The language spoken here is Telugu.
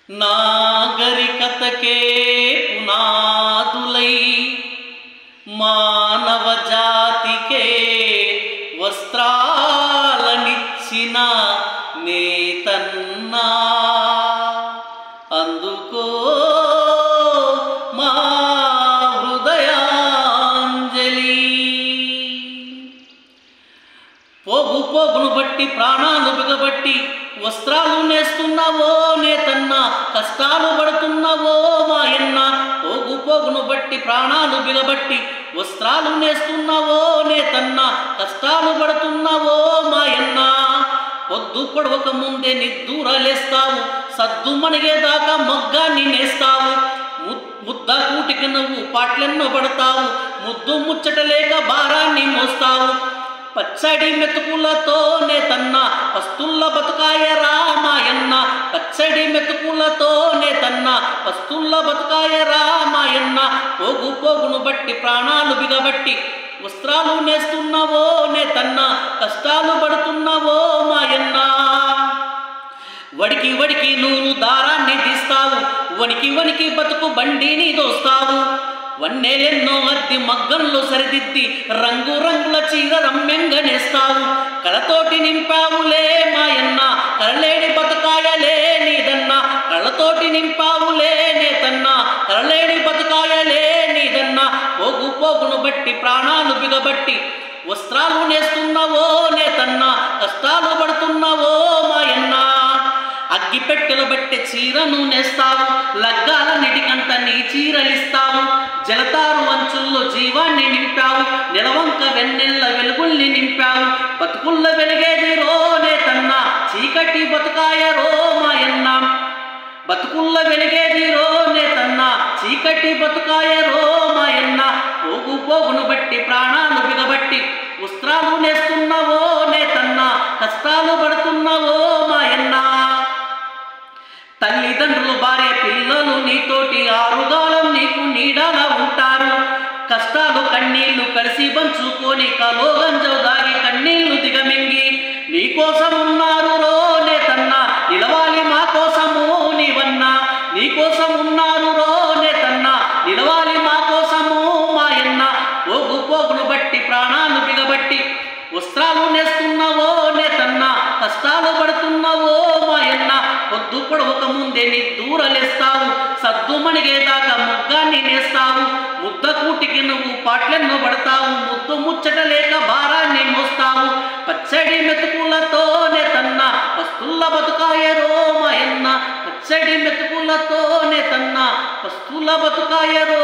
నాగరికతకే పునాదులై మానవ జాతికే వస్త్రాలనిచ్చిన నేతన్నా అందుకో మా హృదయాంజలి. పోగు పోగును బట్టి ప్రాణాలు బిగబట్టి వస్త్రాలు నేస్తున్నావో నేతన్నా, కష్టాలు పడుతున్నావో మాయన్న. పోగు పోగును బట్టి ప్రాణాలు బిగబట్టి వస్త్రాలు నేస్తున్నావో నేతన్నా, కష్టాలు పడుతున్నావో మాయన్న. పొద్దు పొడవక ముందే నిద్దూరలేస్తావు, సద్దు మణిగేదాకా మొగ్గాన్ని నేస్తావు. ముద్ద కూటికి నువ్వు పాటలెన్నో పడతావు, ముద్దు ముచ్చట లేక భారాన్ని మోస్తావు. పచ్చడి మెతుకులతో నేతన్నా పస్తుల్ల బతుకాయ రామాయన్న. పచ్చడి మెతుకులతో నేతన్నా పస్తుల్ల బతుకాయ రామాయన్న. పోగు పోగును బట్టి ప్రాణాలు బిగబట్టి వస్త్రాలు నేస్తున్నావో నేతన్నా, కష్టాలు పడుతున్నావో మాయన్న. వడికి వడికి నువ్వు దారాన్ని తీస్తావు, వనికి వనికి బతుకు బండిని దోస్తావు. వన్నెలెన్నో అద్ది మగ్గంలో సరిదిద్ది రంగు రంగుల చీర రమ్యంగా నేస్తావు. కళతోటి నింపావులే మాయన్న, కరలేని బతుకాయలే నీదన్నా. కళ్ళతోటి నింపావులే నేతన్నా, కరలేని బతుకాయలే నీదన్నా. పోగు పోగును బట్టి ప్రాణాలు బిగబట్టి వస్త్రాలు నేస్తున్నావో నేతన్నా, కష్టాలు పడుతున్నావో మాయన్న. అగ్గి పెట్టెలు బట్టి చీరను నేస్తావు, లగ్గాల నిడికంత నీ చీరలిస్తావు. జలతారు అంచుల్లో జీవాన్ని నింపావు, నిలవంక వెన్నెల్ల వెలుగుల్ని నింపావు. బతుకుల్ల వెలిగేది రో నేతన్నా, చీకటి బతుకాయ రో మాయన్న. బతుకుల్ల వెలిగేది రో నేతన్నా, చీకటి బతుకాయ రో మాయన్న. పోగు పోగును బట్టి ప్రాణాలు బిగబట్టి వస్త్రాలు నేస్తున్నావో నేతన్నా, కష్టాలు పడుతున్నావో మాయన్న. తల్లిదండ్రులు భార్య పిల్లలు నీతోటి ఆరుగాలం నీకు నీడలా ఉంటారు. కష్టాలు కన్నీళ్లు కలిసి పంచుకొని కలోగంజం దాగి కన్నీళ్లు దిగమింగి నీకోసం ఉన్నారు రో నేతన్నా, నిలవాలి మా కోసము నీవన్నా. నీకోసం ఉన్నారు రో నేతన్నా, నిలవాలి మా కోసము మాయన్న. పోగు పోగును బట్టి ప్రాణాలు బిగబట్టి వస్త్రాలు నేస్తున్నావో నేతన్నా, కష్టాలు పడుతున్నావో మాయన్న. పొద్దు పొడవక ముందే నిద్దూరలేస్తావు, సద్దు మణిగేదాకా మొగ్గాన్ని నేస్తావు. ముద్ద కూటికి నువ్వు పాటలెన్నో పడతావు, ముద్దు ముచ్చట లేక భారాన్ని మోస్తావు. పచ్చడి మెతుకులతో నేతన్నా పస్తుల్ల బతుకాయ రో మాయన్న. పచ్చడి మెతుకులతో నేతన్నా పస్తుల్ల బతుకాయ రో